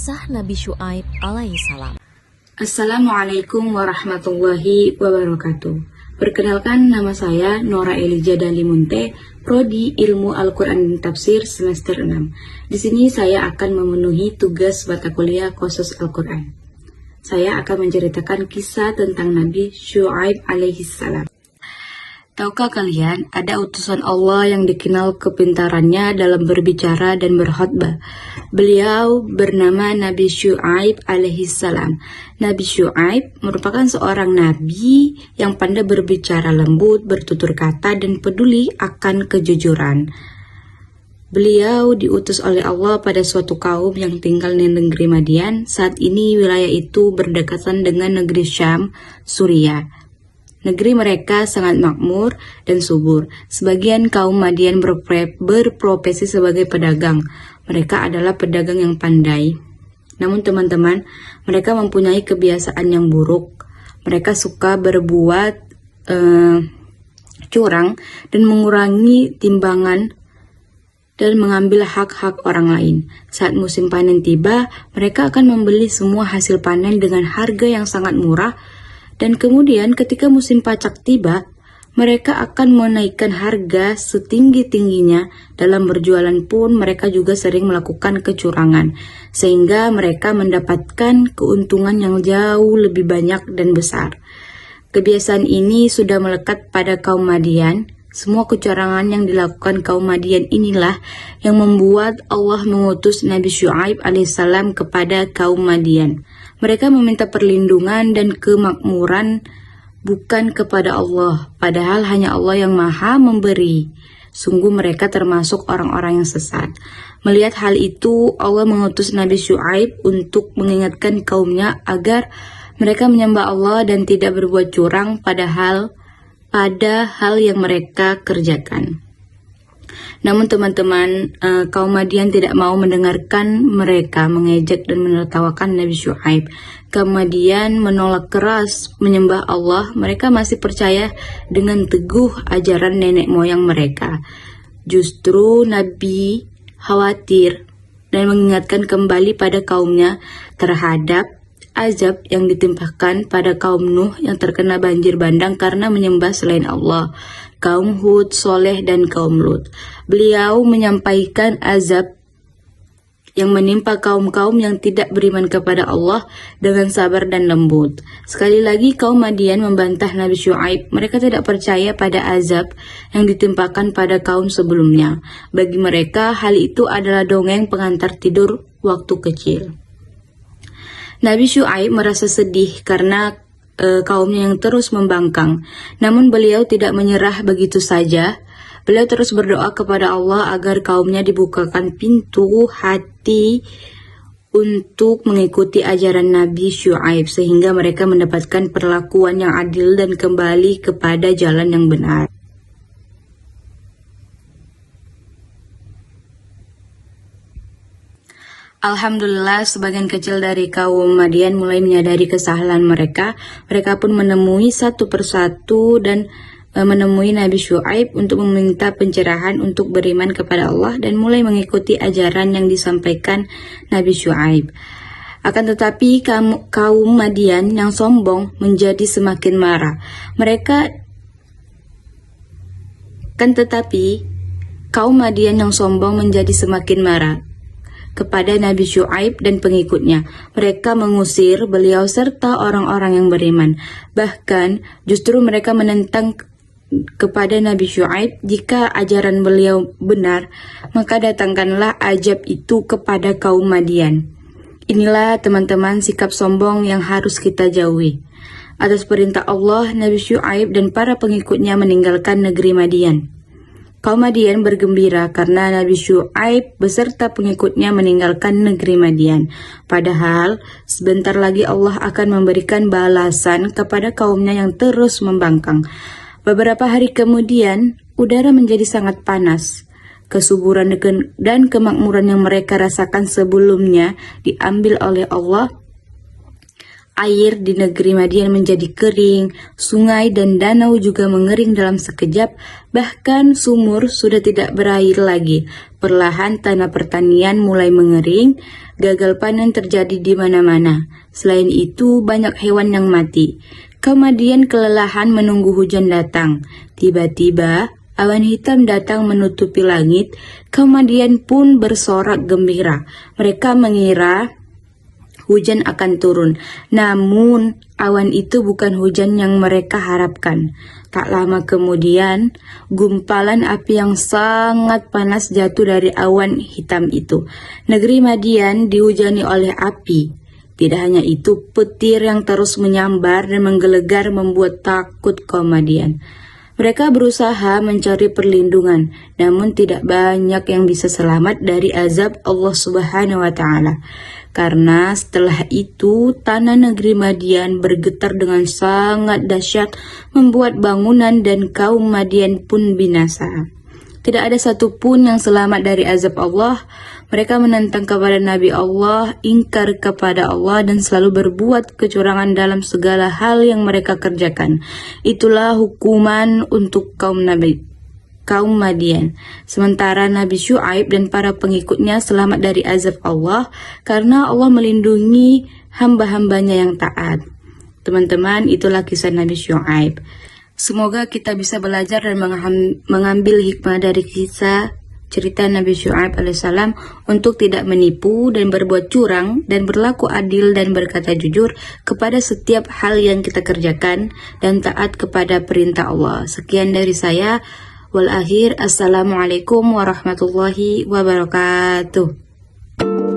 Kisah Nabi Syu'aib alaihissalam. Assalamualaikum warahmatullahi wabarakatuh. Perkenalkan, nama saya Nora Elijah Dalimunte, Prodi Ilmu Al-Quran dan Tafsir semester 6. Di sini saya akan memenuhi tugas mata kuliah khusus Al-Quran. Saya akan menceritakan kisah tentang Nabi Syu'aib alaihissalam. Tahukah kalian, ada utusan Allah yang dikenal kepintarannya dalam berbicara dan berkhutbah. Beliau bernama Nabi Syu'aib alaihissalam. Nabi Syu'aib merupakan seorang nabi yang pandai berbicara lembut, bertutur kata, dan peduli akan kejujuran. Beliau diutus oleh Allah pada suatu kaum yang tinggal di negeri Madian. Saat ini wilayah itu berdekatan dengan negeri Syam, Suriah. Negeri mereka sangat makmur dan subur. Sebagian kaum Madian berprofesi sebagai pedagang. Mereka adalah pedagang yang pandai. Namun teman-teman, mereka mempunyai kebiasaan yang buruk. Mereka suka berbuat curang dan mengurangi timbangan dan mengambil hak-hak orang lain. Saat musim panen tiba, mereka akan membeli semua hasil panen dengan harga yang sangat murah. Dan kemudian ketika musim pacak tiba, mereka akan menaikkan harga setinggi-tingginya. Dalam berjualan pun mereka juga sering melakukan kecurangan, sehingga mereka mendapatkan keuntungan yang jauh lebih banyak dan besar. Kebiasaan ini sudah melekat pada kaum Madian. Semua kecurangan yang dilakukan kaum Madian inilah yang membuat Allah mengutus Nabi Syu'aib alaihissalam kepada kaum Madian. Mereka meminta perlindungan dan kemakmuran bukan kepada Allah, padahal hanya Allah yang maha memberi. Sungguh mereka termasuk orang-orang yang sesat. Melihat hal itu, Allah mengutus Nabi Syu'aib untuk mengingatkan kaumnya agar mereka menyembah Allah dan tidak berbuat curang pada hal yang mereka kerjakan. Namun teman-teman, kaum Madian tidak mau mendengarkan mereka mengejek dan menertawakan Nabi Syu'aib. Kaum Madian menolak keras menyembah Allah. Mereka masih percaya dengan teguh ajaran nenek moyang mereka. Justru Nabi khawatir dan mengingatkan kembali pada kaumnya terhadap azab yang ditimpakan pada kaum Nuh yang terkena banjir bandang karena menyembah selain Allah, kaum Hud, Soleh, dan kaum Lut. Beliau menyampaikan azab yang menimpa kaum-kaum yang tidak beriman kepada Allah dengan sabar dan lembut. Sekali lagi kaum Madian membantah Nabi Syu'aib. Mereka tidak percaya pada azab yang ditimpakan pada kaum sebelumnya. Bagi mereka hal itu adalah dongeng pengantar tidur waktu kecil. Nabi Syu'aib merasa sedih karena kaumnya yang terus membangkang. Namun beliau tidak menyerah begitu saja. Beliau terus berdoa kepada Allah agar kaumnya dibukakan pintu hati untuk mengikuti ajaran Nabi Syu'aib sehingga mereka mendapatkan perlakuan yang adil dan kembali kepada jalan yang benar. Alhamdulillah, sebagian kecil dari kaum Madian mulai menyadari kesalahan mereka. Mereka pun menemui satu persatu dan menemui Nabi Syu'aib untuk meminta pencerahan untuk beriman kepada Allah dan mulai mengikuti ajaran yang disampaikan Nabi Syu'aib. Akan tetapi kaum Madian yang sombong menjadi semakin marah. Kaum Madian yang sombong menjadi semakin marah kepada Nabi Syu'aib dan pengikutnya. Mereka mengusir beliau serta orang-orang yang beriman. Bahkan justru mereka menentang kepada Nabi Syu'aib, jika ajaran beliau benar, maka datangkanlah azab itu kepada kaum Madian. Inilah teman-teman sikap sombong yang harus kita jauhi. Atas perintah Allah, Nabi Syu'aib dan para pengikutnya meninggalkan negeri Madian. Kaum Madian bergembira karena Nabi Syu'aib beserta pengikutnya meninggalkan negeri Madian. Padahal sebentar lagi Allah akan memberikan balasan kepada kaumnya yang terus membangkang. Beberapa hari kemudian, udara menjadi sangat panas. Kesuburan dan kemakmuran yang mereka rasakan sebelumnya diambil oleh Allah. Air di negeri Madian menjadi kering, sungai dan danau juga mengering dalam sekejap, bahkan sumur sudah tidak berair lagi. Perlahan tanah pertanian mulai mengering, gagal panen terjadi di mana-mana. Selain itu, banyak hewan yang mati. Kaum Madian kelelahan menunggu hujan datang. Tiba-tiba, awan hitam datang menutupi langit. Kaum Madian pun bersorak gembira. Mereka mengira hujan akan turun. Namun, awan itu bukan hujan yang mereka harapkan. Tak lama kemudian, gumpalan api yang sangat panas jatuh dari awan hitam itu. Negeri Madian dihujani oleh api. Tidak hanya itu, petir yang terus menyambar dan menggelegar membuat takut kaum Madian. Mereka berusaha mencari perlindungan, namun tidak banyak yang bisa selamat dari azab Allah Subhanahu wa Ta'ala. Karena setelah itu, tanah negeri Madian bergetar dengan sangat dahsyat, membuat bangunan dan kaum Madian pun binasa. Tidak ada satupun yang selamat dari azab Allah. Mereka menentang kepada Nabi Allah, ingkar kepada Allah, dan selalu berbuat kecurangan dalam segala hal yang mereka kerjakan. Itulah hukuman untuk kaum Madian. Sementara Nabi Syuaib dan para pengikutnya selamat dari azab Allah karena Allah melindungi hamba-hambanya yang taat. Teman-teman, itulah kisah Nabi Syuaib. Semoga kita bisa belajar dan mengambil hikmah dari kisah cerita Nabi Syuaib alaihissalam untuk tidak menipu dan berbuat curang dan berlaku adil dan berkata jujur kepada setiap hal yang kita kerjakan dan taat kepada perintah Allah. Sekian dari saya. Wal akhir, assalamualaikum warahmatullahi wabarakatuh.